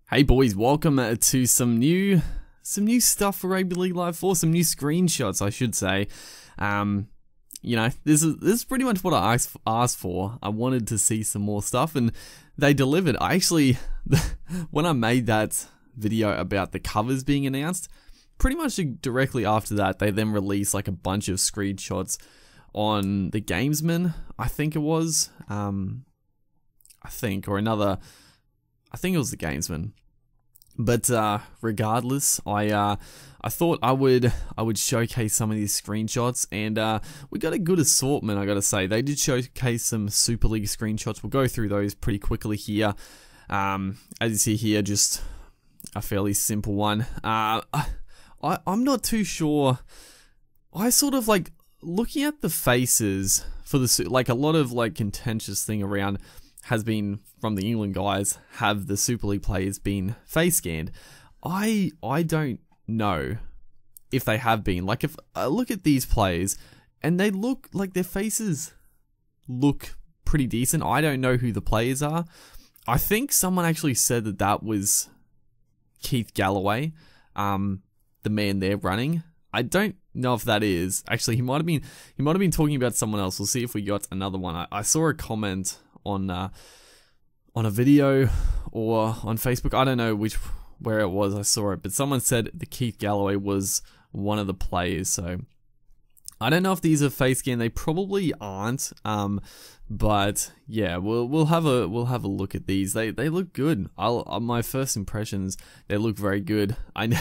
Hey boys, welcome to some new stuff for Rugby League Live 4, some new screenshots, I should say. This is pretty much what I asked for. I wanted to see some more stuff, and they delivered. I actually, when I made that video about the covers being announced, pretty much directly after that, they then released like a bunch of screenshots on the Gamesman, I think it was. I think it was the Gamesman. But regardless, I thought I would showcase some of these screenshots, and we got a good assortment, I gotta say. They did showcase some Super League screenshots. We'll go through those pretty quickly here. As you see here, just a fairly simple one. I'm not too sure. I sort of like looking at the faces for the like a lot of like contentious thing around has been from the England guys. Have the Super League players been face scanned? I don't know if they have been. Like, if I look at these players and they look like their faces look pretty decent. I don't know who the players are. I think someone actually said that was Keith Galloway, the man there running. I don't know if that is. Actually, he might have been talking about someone else. We'll see if we got another one. I saw a comment on a video or on Facebook. I don't know where it was I saw it, but someone said the Keith Galloway was one of the players. So I don't know if these are face scan. They probably aren't. But yeah, we'll have a look at these. They look good. My first impressions, they look very good. I know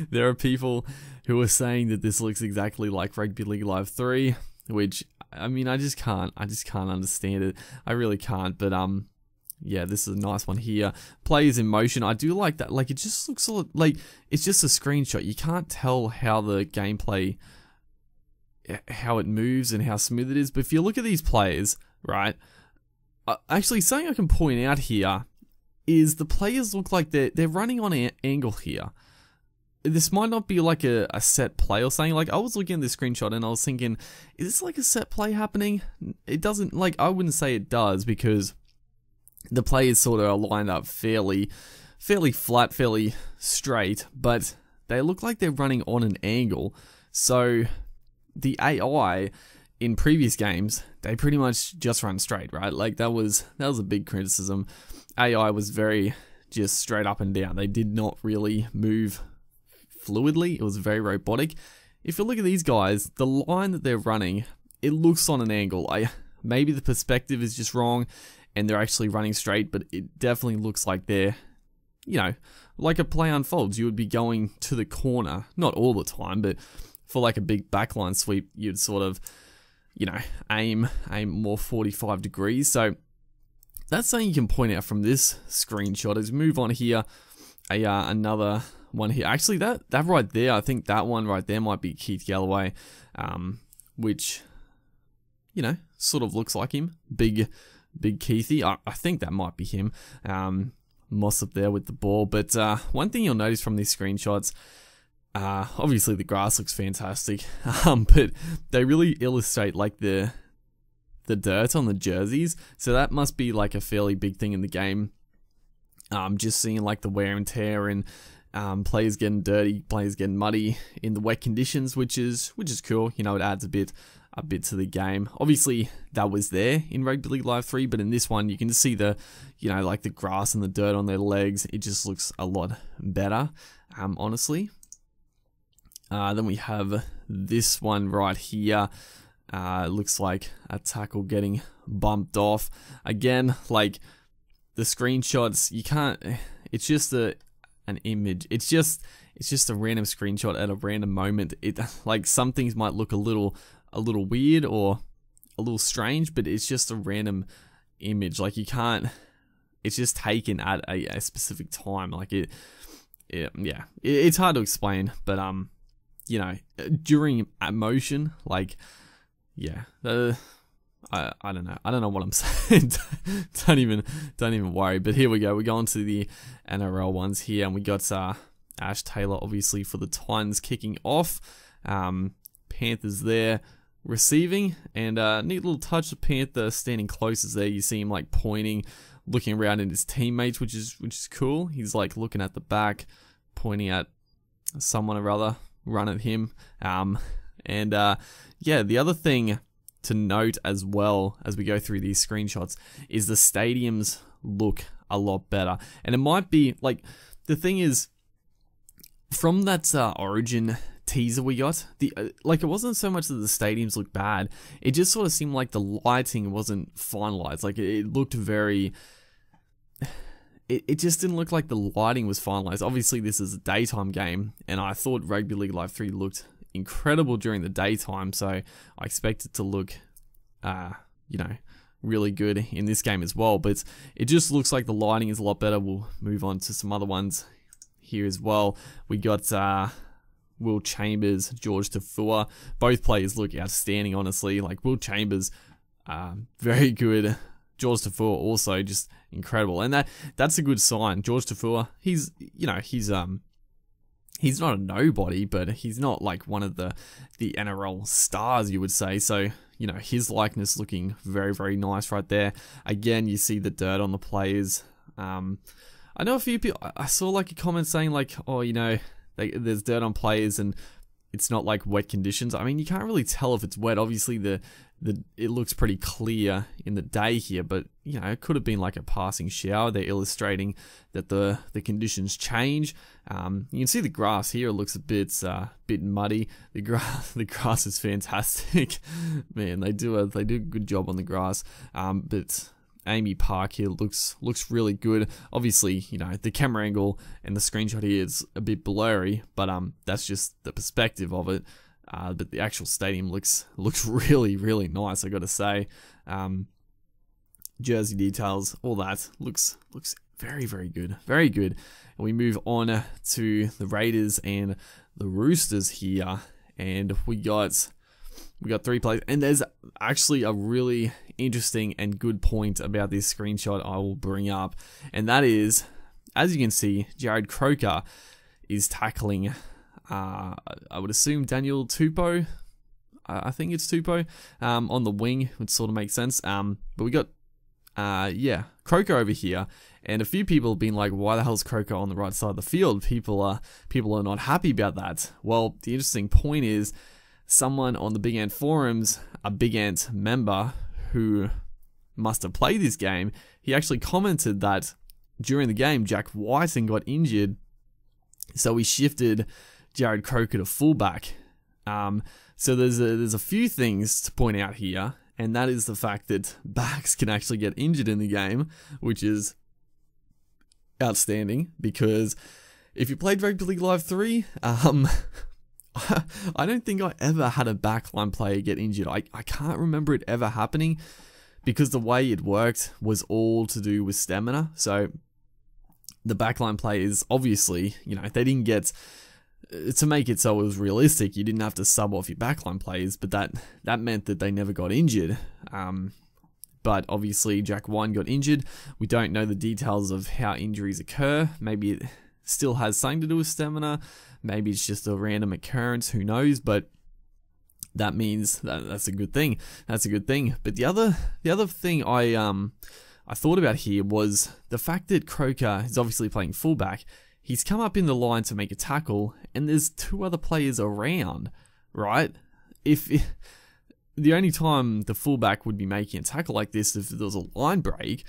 there are people who are saying that this looks exactly like Rugby League Live 3, which I mean, I just can't understand it. I really can't. But yeah, this is a nice one here. Players in motion. I do like that. Like, it just looks like it's just a screenshot. You can't tell how the gameplay, how it moves and how smooth it is. But if you look at these players, right? Actually, something I can point out here is the players look like they're running on an angle here. This might not be like a set play or something. Like, I was looking at this screenshot and I was thinking, is this like a set play happening? It doesn't, like, I wouldn't say it does, because the players sort of are lined up fairly flat, fairly straight, but they look like they're running on an angle. So the AI in previous games, they pretty much just run straight, right? Like, that was a big criticism. AI was very just straight up and down. They did not really move fluidly. It was very robotic. If you look at these guys, the line that they're running, it looks on an angle. Maybe the perspective is just wrong and they're actually running straight, but it definitely looks like they're, like a play unfolds, you would be going to the corner, not all the time, but for like a big backline sweep, you'd sort of, aim more 45 degrees. So that's something you can point out from this screenshot. As we move on here, another one here. Actually, that right there, I think that one right there might be Keith Galloway, which, sort of looks like him. Big Keithy. I think that might be him. Moss up there with the ball. But one thing you'll notice from these screenshots, obviously the grass looks fantastic, but they really illustrate like the dirt on the jerseys. So that must be like a fairly big thing in the game. Just seeing like the wear and tear and players getting dirty, players getting muddy in the wet conditions, which is cool. It adds a bit to the game. Obviously, that was there in Rugby League Live 3, but in this one, you can just see the, like the grass and the dirt on their legs. It just looks a lot better, honestly. Then we have this one right here. It looks like a tackle getting bumped off. Again, like the screenshots, you can't. It's just an image. It's just a random screenshot at a random moment. It, like, some things might look a little weird or a little strange, but it's just a random image. Like, you can't. It's just taken at a specific time. Like it's hard to explain, but during motion, like, yeah, I don't know. I don't know what I'm saying. don't even worry. But here we go. We go on to the NRL ones here, and we got Ash Taylor, obviously, for the Titans kicking off. Panthers there receiving, and neat little touch of Panther standing closest there. You see him like pointing looking around at his teammates, which is cool. He's like looking at the back, pointing at someone or other, run at him. Yeah, the other thing to note as well as we go through these screenshots is the stadiums look a lot better. And it might be like, the thing is, from that Origin teaser we got, like, it wasn't so much that the stadiums looked bad, it just sort of seemed like the lighting wasn't finalized. Like, it looked very, it just didn't look like the lighting was finalized. Obviously this is a daytime game, and I thought Rugby League Live 3 looked incredible during the daytime, so I expect it to look really good in this game as well. But it just looks like the lighting is a lot better. We'll move on to some other ones here as well. We got Will Chambers, George Tafua. Both players look outstanding, honestly. Like, Will Chambers, very good. George Tafua also just incredible, and that's a good sign. George Tafua, he's not a nobody, but he's not like one of the NRL stars, you would say. So, his likeness looking very, very nice right there. Again, you see the dirt on the players. I know a few people, I saw like a comment saying like, oh, there's dirt on players and it's not like wet conditions. I mean, you can't really tell if it's wet. Obviously, it looks pretty clear in the day here, but it could have been like a passing shower. They're illustrating that the conditions change. You can see the grass here. It looks a bit muddy. The grass is fantastic. Man, they do a good job on the grass. But Amy Park here looks really good. Obviously, the camera angle and the screenshot here is a bit blurry, but that's just the perspective of it. But the actual stadium looks really, really nice, I gotta say. Jersey details, all that looks very, very good, very good. And we move on to the Raiders and the Roosters here, and we got 3 players. And there's actually a really interesting and good point about this screenshot I will bring up, and that is, as you can see, Jared Croker is tackling, I would assume Daniel Tupou. I think it's Tupou, on the wing, which sort of makes sense. But we got, Croker over here, and a few people have been like, why the hell's Croker on the right side of the field? People are not happy about that. Well, the interesting point is, someone on the Big Ant forums, a Big Ant member who must have played this game, he actually commented that during the game, Jack Whiten got injured, so he shifted Jared Croker to fullback. So there's a few things to point out here, and that is the fact that backs can actually get injured in the game, which is outstanding, because if you played Rugby League Live 3, I don't think I ever had a backline player get injured. I can't remember it ever happening, because the way it worked was all to do with stamina. So the backline players, obviously, they didn't get, to make it so it was realistic, you didn't have to sub off your backline players, but that meant that they never got injured. But obviously Jack Whiten got injured. We don't know the details of how injuries occur. Maybe it still has something to do with stamina. Maybe it's just a random occurrence, who knows, but that means that's a good thing. That's a good thing. But the other thing I thought about here was the fact that Croker is obviously playing fullback. He's come up in the line to make a tackle, and there's 2 other players around, right? If the only time the fullback would be making a tackle like this if there was a line break,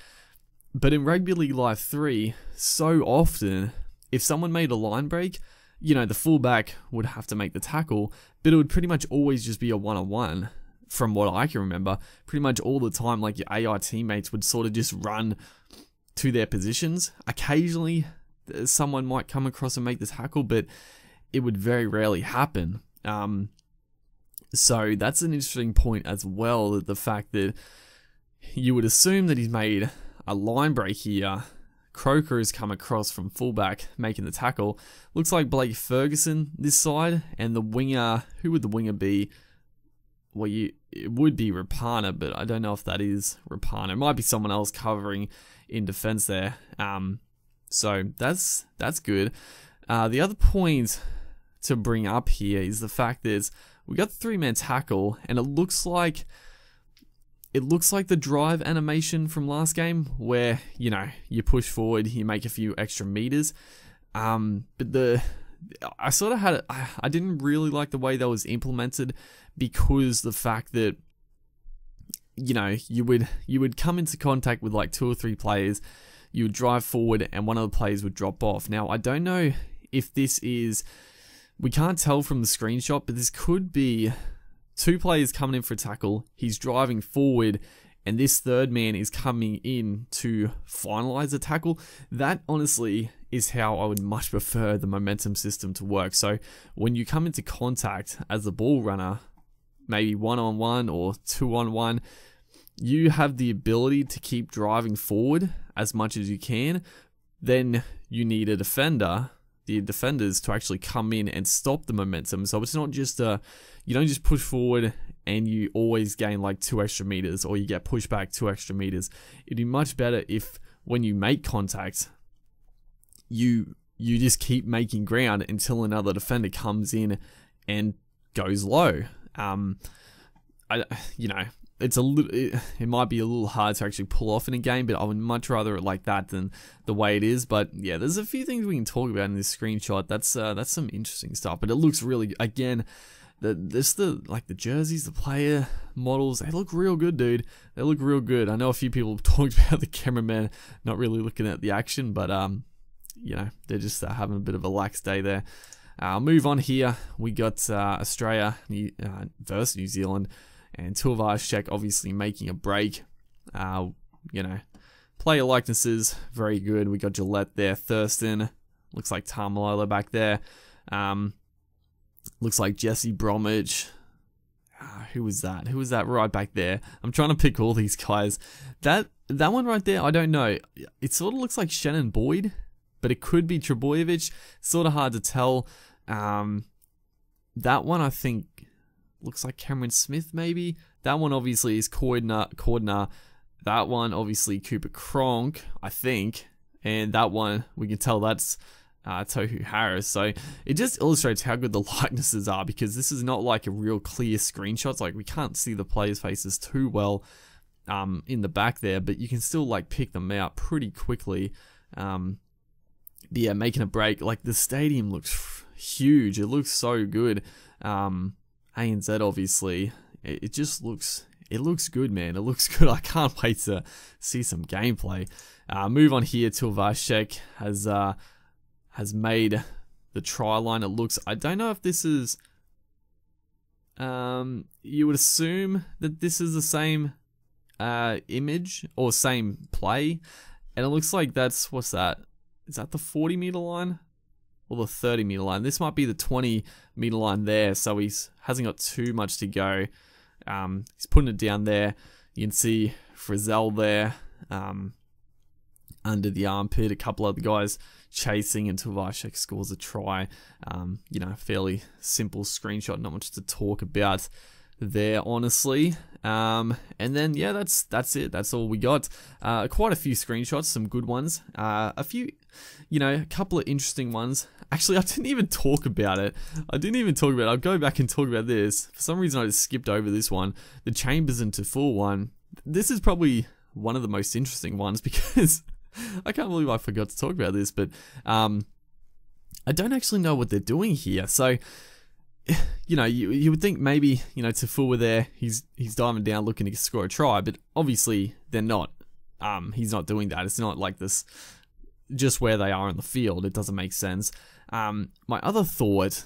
but in Rugby League Live 3, so often, if someone made a line break, the fullback would have to make the tackle, but it would pretty much always just be a one-on-one, from what I can remember. Pretty much all the time, like, your AI teammates would sort of just run to their positions. Occasionally, someone might come across and make the tackle, but it would very rarely happen. So that's an interesting point as well, that the fact that you would assume that he's made a line break here. Croker has come across from fullback, making the tackle. Looks like Blake Ferguson this side, and the winger, who would the winger be? Well, it would be Rapana, but I don't know if that is Rapana. It might be someone else covering in defense there. So that's good. The other point to bring up here is the fact that we got the 3-man tackle, and it looks like It looks like the drive animation from last game where, you push forward, you make a few extra meters. But I sort of had I didn't really like the way that was implemented, because the fact that, you would come into contact with like 2 or 3 players, you would drive forward and one of the players would drop off. Now, I don't know if this is, we can't tell from the screenshot, but this could be 2 players coming in for a tackle, he's driving forward, and this third man is coming in to finalize the tackle. That honestly is how I would much prefer the momentum system to work. So when you come into contact as the ball runner, maybe 1-on-1 or 2-on-1, you have the ability to keep driving forward as much as you can. Then you need a defender, the defenders, to actually come in and stop the momentum. So it's not just you don't just push forward and you always gain like 2 extra meters, or you get pushed back 2 extra meters. It'd be much better if when you make contact, you just keep making ground until another defender comes in and goes low. It's a little, it might be a little hard to actually pull off in a game, but I would much rather it like that than the way it is. But yeah, there's a few things we can talk about in this screenshot. That's some interesting stuff, but it looks really, again, the jerseys, the player models, they look real good, dude. They look real good. I know a few people talked about the cameraman not really looking at the action, but they're just having a bit of a lax day there. I'll move on here. We got Australia versus New Zealand, and Tuivasa-Sheck obviously making a break. Player likenesses, very good. We got Gillette there, Thurston, looks like Tamalolo back there. Looks like Jesse Bromwich. Who was that? Who was that right back there? I'm trying to pick all these guys. That one right there, I don't know. It sort of looks like Shannon Boyd, but it could be Trebojevic. Sort of hard to tell. That one, I think, looks like Cameron Smith, maybe. That one obviously is Cordner. That one obviously Cooper Cronk, I think. And that one, we can tell that's Tohu Harris. So it just illustrates how good the likenesses are, because this is not like a real clear screenshot. It's like we can't see the players' faces too well in the back there, but you can still like pick them out pretty quickly. Yeah, making a break. Like the stadium looks huge. It looks so good. ANZ obviously. It just looks. It looks good, man. It looks good. I can't wait to see some gameplay. Move on here. Tuivasa-Sheck has made the try line. It looks. I don't know if this is. You would assume that this is the same image or same play, and it looks like that's, what's that? Is that the 40-meter line or the 30-meter line? This might be the 20-meter line there. So he hasn't got too much to go. He's putting it down there. You can see Frizzell there under the armpit. A couple other guys chasing until Tuivasa-Sheck scores a try. Fairly simple screenshot. Not much to talk about there, honestly. And then yeah, that's it. That's all we got. Quite a few screenshots, some good ones. A few, a couple of interesting ones. Actually, I didn't even talk about it. I'll go back and talk about this. For some reason, I just skipped over this one. The Chambers into full one. This is probably one of the most interesting ones, because I can't believe I forgot to talk about this, but I don't actually know what they're doing here. So, you would think maybe, Tafua were there, he's diving down looking to score a try, but obviously they're not. He's not doing that. It's not like this, just where they are in the field. It doesn't make sense. My other thought,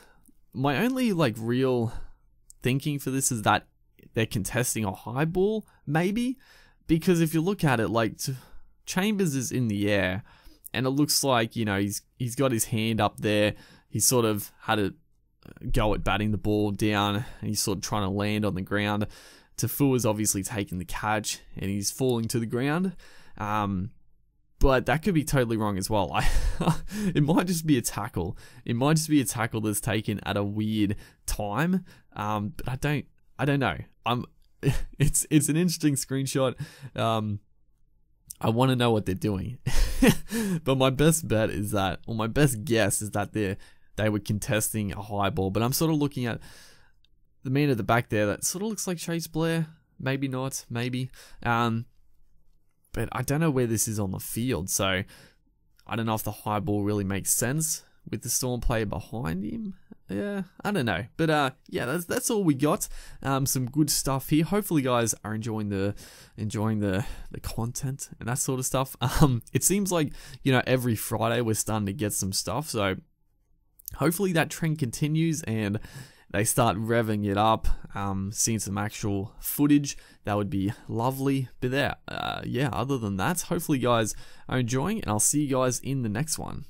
my only real thinking for this is that they're contesting a high ball, maybe, because if you look at it, Chambers is in the air, and it looks like, he's got his hand up there. He sort of had a go at batting the ball down, and he's sort of trying to land on the ground. Tafua's obviously taking the catch, and he's falling to the ground. But that could be totally wrong as well. It might just be a tackle. It might just be a tackle that's taken at a weird time. But I don't know. It's an interesting screenshot. I want to know what they're doing. But my best bet is that, or my best guess is that they were contesting a high ball. But I'm sort of looking at the man at the back there. That sort of looks like Chase Blair. maybe not, maybe. But I don't know where this is on the field, so I don't know if the high ball really makes sense with the Storm player behind him. Yeah, I don't know. But yeah, that's all we got. Some good stuff here. Hopefully you guys are enjoying the content and that sort of stuff. It seems like, every Friday we're starting to get some stuff, so hopefully that trend continues and they start revving it up, seeing some actual footage. That would be lovely. But yeah, other than that, hopefully you guys are enjoying, and I'll see you guys in the next one.